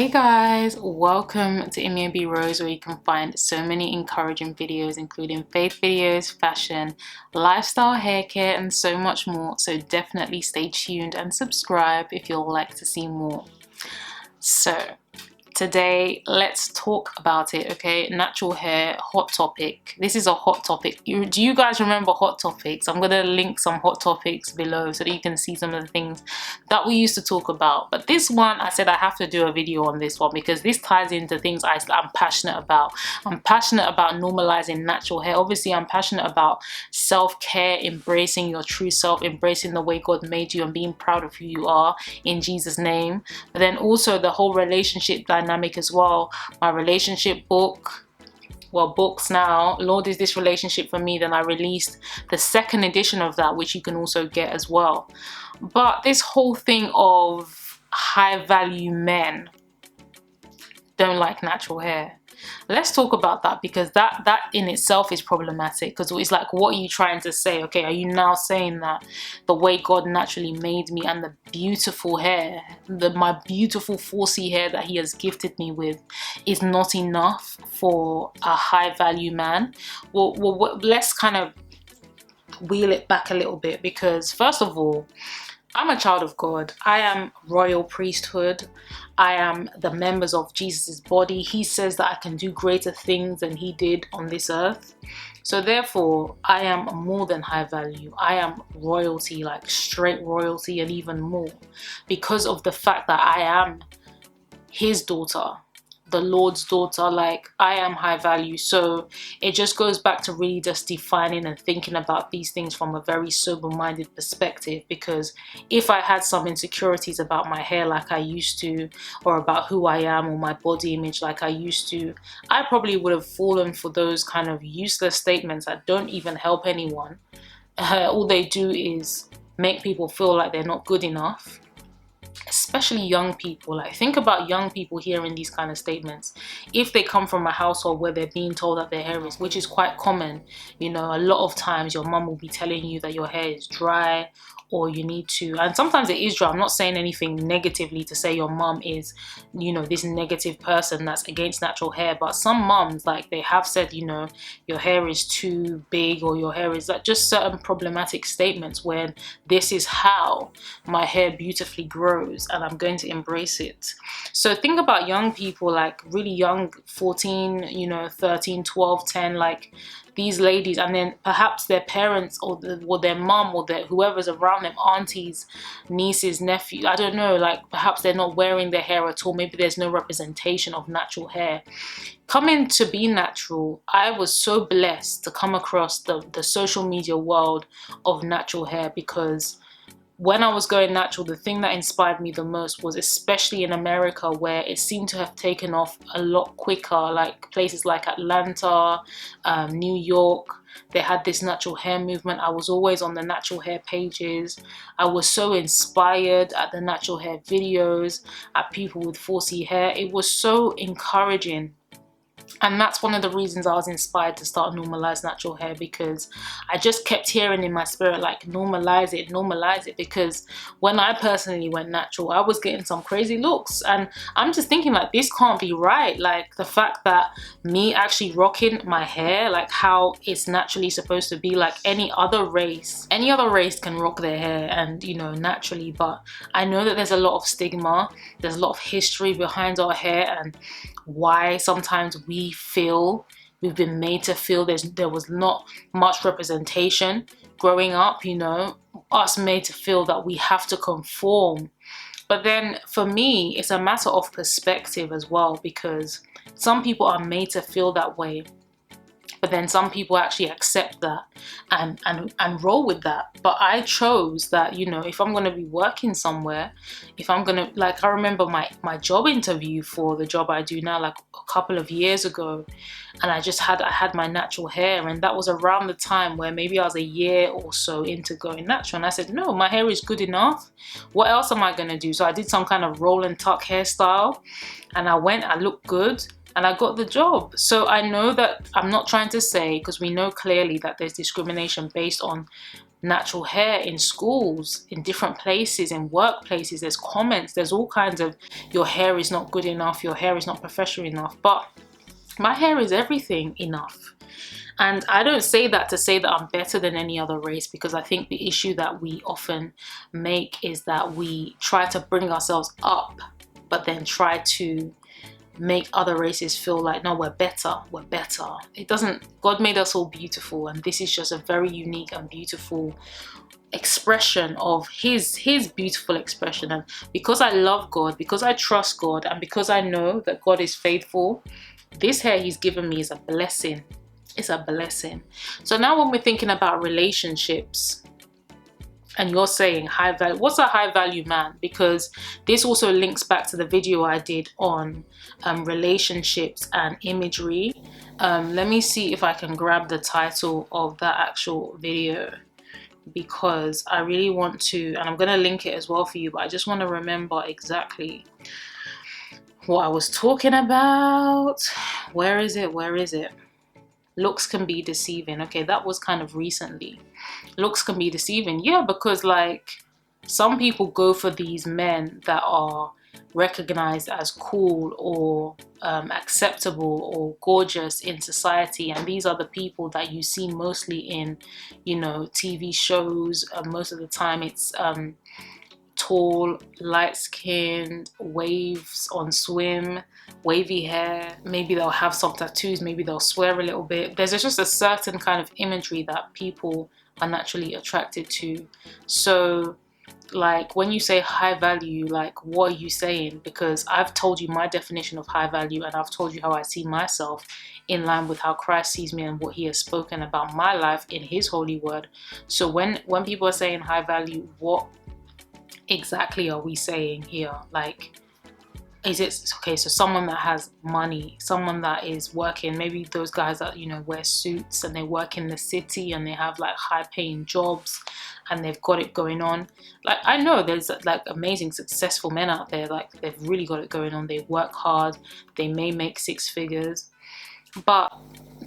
Hey guys, welcome to Imia Rose, where you can find so many encouraging videos including faith videos, fashion, lifestyle, hair care and so much more. So definitely stay tuned and subscribe if you'd like to see more. So today let's talk about it, okay? Natural hair, hot topic. This is a hot topic. Do you guys remember hot topics? I'm gonna link some hot topics below so that you can see some of the things that we used to talk about. But this one, I said I have to do a video on this one because this ties into things I'm passionate about. I'm passionate about normalizing natural hair. Obviously, I'm passionate about self-care, embracing your true self, embracing the way God made you and being proud of who you are in Jesus' name. But then also the whole relationship dynamic as well. My relationship book, well, books now, Lord Is This Relationship For Me, then I released the second edition of that, which you can also get as well. But this whole thing of high value men don't like natural hair. Let's talk about that, because that in itself is problematic, because it's like, what are you trying to say? Okay, are you now saying that the way God naturally made me and the beautiful hair, my beautiful 4C hair that he has gifted me with is not enough for a high value man? Well, let's kind of wheel it back a little bit, because first of all, I'm a child of God. I am royal priesthood. I am the members of Jesus' body. He says that I can do greater things than he did on this earth. So therefore, I am more than high value. I am royalty, like straight royalty and even more, because of the fact that I am his daughter, the Lord's daughter. Like, I am high value. So it just goes back to really just defining and thinking about these things from a very sober-minded perspective, because if I had some insecurities about my hair like I used to, or about who I am or my body image like I used to, I probably would have fallen for those kind of useless statements that don't even help anyone. All they do is make people feel like they're not good enough, especially young people. Like, think about young people hearing these kind of statements. If they come from a household where they're being told that their hair is, which is quite common, you know, a lot of times your mum will be telling you that your hair is dry, or you need to, and sometimes it is dry. I'm not saying anything negatively to say your mum is, you know, this negative person that's against natural hair, but some mums, like, they have said, you know, your hair is too big, or your hair is like, just certain problematic statements when this is how my hair beautifully grows and I'm going to embrace it. So think about young people, like really young, 14, you know, 13, 12, 10, like these ladies, and then perhaps their parents or their mom or whoever's around them, aunties, nieces, nephews, I don't know, like perhaps they're not wearing their hair at all. Maybe there's no representation of natural hair. Coming to be natural, I was so blessed to come across the social media world of natural hair, because when I was going natural, the thing that inspired me the most was, especially in America, where it seemed to have taken off a lot quicker, like places like Atlanta, New York. They had this natural hair movement. I was always on the natural hair pages. I was so inspired at the natural hair videos, at people with 4C hair. It was so encouraging. And that's one of the reasons I was inspired to start Normalize Natural Hair, because I just kept hearing in my spirit, like, normalize it, because when I personally went natural, I was getting some crazy looks, and I'm just thinking, like, this can't be right. Like, the fact that me actually rocking my hair like how it's naturally supposed to be, like any other race can rock their hair and, you know, naturally, but I know that there's a lot of stigma, there's a lot of history behind our hair, and why sometimes we feel we've been made to feel there was not much representation growing up, you know, us made to feel that we have to conform. But then for me, it's a matter of perspective as well, because some people are made to feel that way, but then some people actually accept that and roll with that. But I chose that, you know, if I'm going to be working somewhere, if I'm going to, like, I remember my job interview for the job I do now, like a couple of years ago, and I had my natural hair, and that was around the time where maybe I was a year or so into going natural, and I said, no, my hair is good enough. What else am I going to do? So I did some kind of roll and tuck hairstyle, and I looked good, and I got the job. So I know that I'm not trying to say, because we know clearly that there's discrimination based on natural hair in schools, in different places, in workplaces. There's comments, there's all kinds of, your hair is not good enough, your hair is not professional enough. But my hair is everything enough. And I don't say that to say that I'm better than any other race, because I think the issue that we often make is that we try to bring ourselves up, but then try to make other races feel like, no, we're better. It doesn't. God made us all beautiful, and this is just a very unique and beautiful expression of his beautiful expression. And because I love God, because I trust God, and because I know that God is faithful, this hair he's given me is a blessing. It's a blessing. So now when we're thinking about relationships, and you're saying high value, what's a high value man? Because this also links back to the video I did on relationships and imagery. Let me see if I can grab the title of that actual video, because I really want to, and I'm going to link it as well for you, but I just want to remember exactly what I was talking about. Where is it? Looks can be deceiving. Okay, that was kind of recently. Looks can be deceiving. Yeah, because like some people go for these men that are recognized as cool or acceptable or gorgeous in society, and these are the people that you see mostly in, you know, TV shows. Most of the time it's tall, light-skinned, waves on swim, wavy hair. Maybe they'll have some tattoos, maybe they'll swear a little bit. There's just a certain kind of imagery that people are naturally attracted to. So like when you say high value, like what are you saying? Because I've told you my definition of high value, and I've told you how I see myself in line with how Christ sees me and what he has spoken about my life in his holy word. So when people are saying high value, what exactly are we saying here? Like, is it okay? So someone that has money, someone that is working, maybe those guys that, you know, wear suits and they work in the city and they have like high paying jobs and they've got it going on. Like, I know there's like amazing successful men out there, like they've really got it going on. They work hard, they may make six figures, but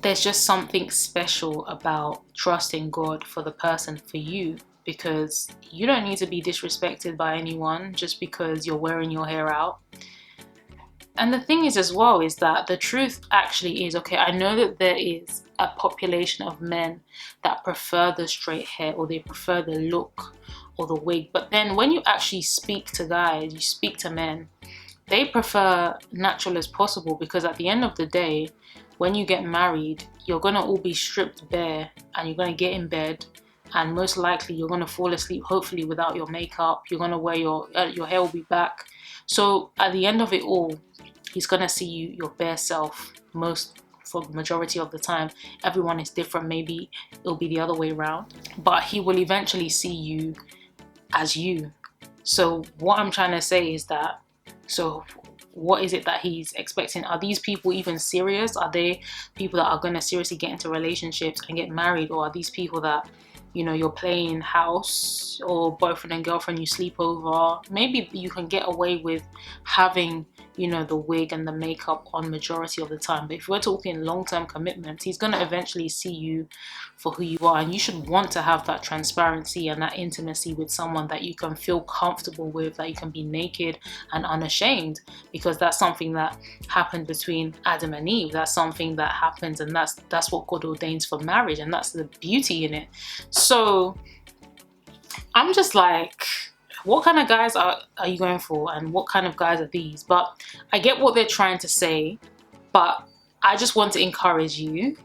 there's just something special about trusting God for the person for you, because you don't need to be disrespected by anyone just because you're wearing your hair out. And the thing is as well is that the truth actually is, okay, I know that there is a population of men that prefer the straight hair, or they prefer the look or the wig, but then when you actually speak to guys, you speak to men, they prefer natural as possible, because at the end of the day, when you get married, you're gonna all be stripped bare and you're gonna get in bed, and most likely you're gonna fall asleep, hopefully without your makeup. You're gonna wear your hair will be back. So at the end of it all, he's gonna see you your bare self. For the majority of the time, everyone is different. Maybe it'll be the other way around, but he will eventually see you as you. So what I'm trying to say is that, so what is it that he's expecting? Are these people even serious? Are they people that are going to seriously get into relationships and get married? Or are these people that, you know, you're playing house or boyfriend and girlfriend, you sleep over? Maybe you can get away with having, you know, the wig and the makeup on majority of the time, but if we're talking long-term commitment, he's going to eventually see you for who you are. And you should want to have that transparency and that intimacy with someone that you can feel comfortable with, that you can be naked and unashamed, because that's something that happened between Adam and Eve. That's something that happens, and that's what God ordains for marriage, and that's the beauty in it. So I'm just like, what kind of guys are you going for, and what kind of guys are these? But I get what they're trying to say, but I just want to encourage you.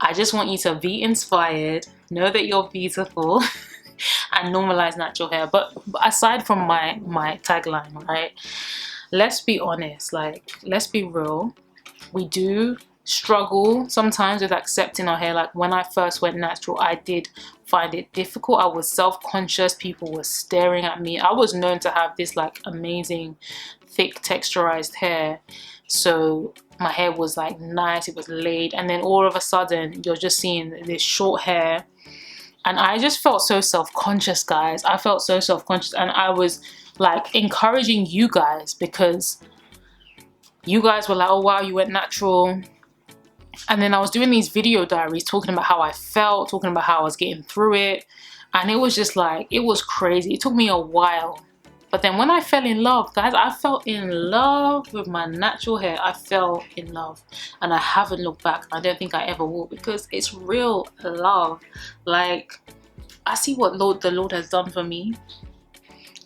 I just want you to be inspired, know that you're beautiful, and normalize natural hair. But aside from my tagline, right, let's be honest, like, let's be real. We do struggle sometimes with accepting our hair. Like when I first went natural, I did find it difficult. I was self-conscious. People were staring at me. I was known to have this like amazing thick texturized hair, so my hair was like nice, it was laid, and then all of a sudden you're just seeing this short hair, and I just felt so self-conscious, guys. I felt so self-conscious, and I was like encouraging you guys, because you guys were like, oh wow, you went natural, And then I was doing these video diaries talking about how I felt, talking about how I was getting through it. And it was just like, it was crazy. It took me a while. But then when I fell in love, guys, I fell in love with my natural hair. I fell in love, and I haven't looked back. I don't think I ever will, because it's real love. Like, I see what the Lord has done for me,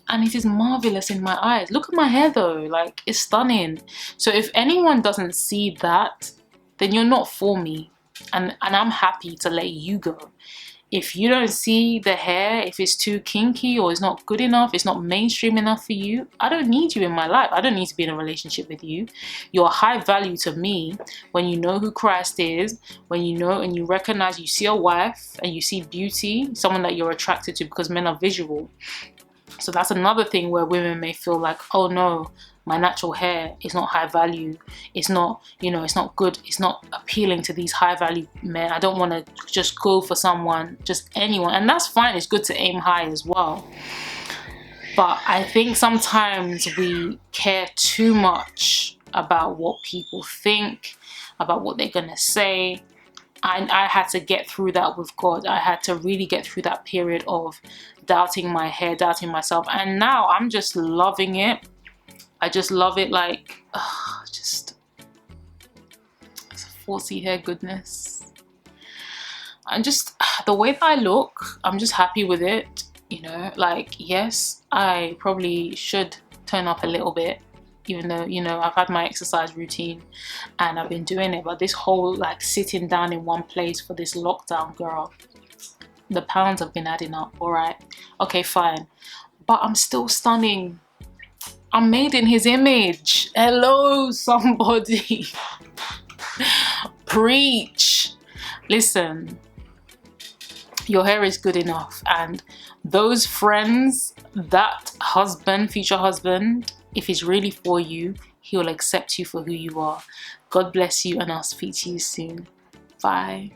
and it is marvelous in my eyes. Look at my hair though, like, it's stunning. So if anyone doesn't see that, then you're not for me, and I'm happy to let you go. If you don't see the hair, if it's too kinky or it's not good enough, it's not mainstream enough for you, I don't need you in my life. I don't need to be in a relationship with you. You're high value to me when you know who Christ is, when you know and you recognize, you see a wife and you see beauty, someone that you're attracted to, because men are visual. So that's another thing where women may feel like, oh no, my natural hair is not high value. It's not, you know, it's not good. It's not appealing to these high value men. I don't want to just go for someone, just anyone. And that's fine. It's good to aim high as well. But I think sometimes we care too much about what people think, about what they're going to say. I had to get through that with God. I had to really get through that period of doubting my hair, doubting myself. And now I'm just loving it. I just love it, like, just 4C hair goodness. And just the way that I look, I'm just happy with it, you know. Like, yes, I probably should turn up a little bit, even though, you know, I've had my exercise routine and I've been doing it. But this whole, like, sitting down in one place for this lockdown, girl, the pounds have been adding up. All right, okay, fine, but I'm still stunning. I'm made in his image. Hello, somebody. Preach. Listen, your hair is good enough, and those friends, that husband, future husband, if he's really for you, he'll accept you for who you are. God bless you, and I'll speak to you soon. Bye.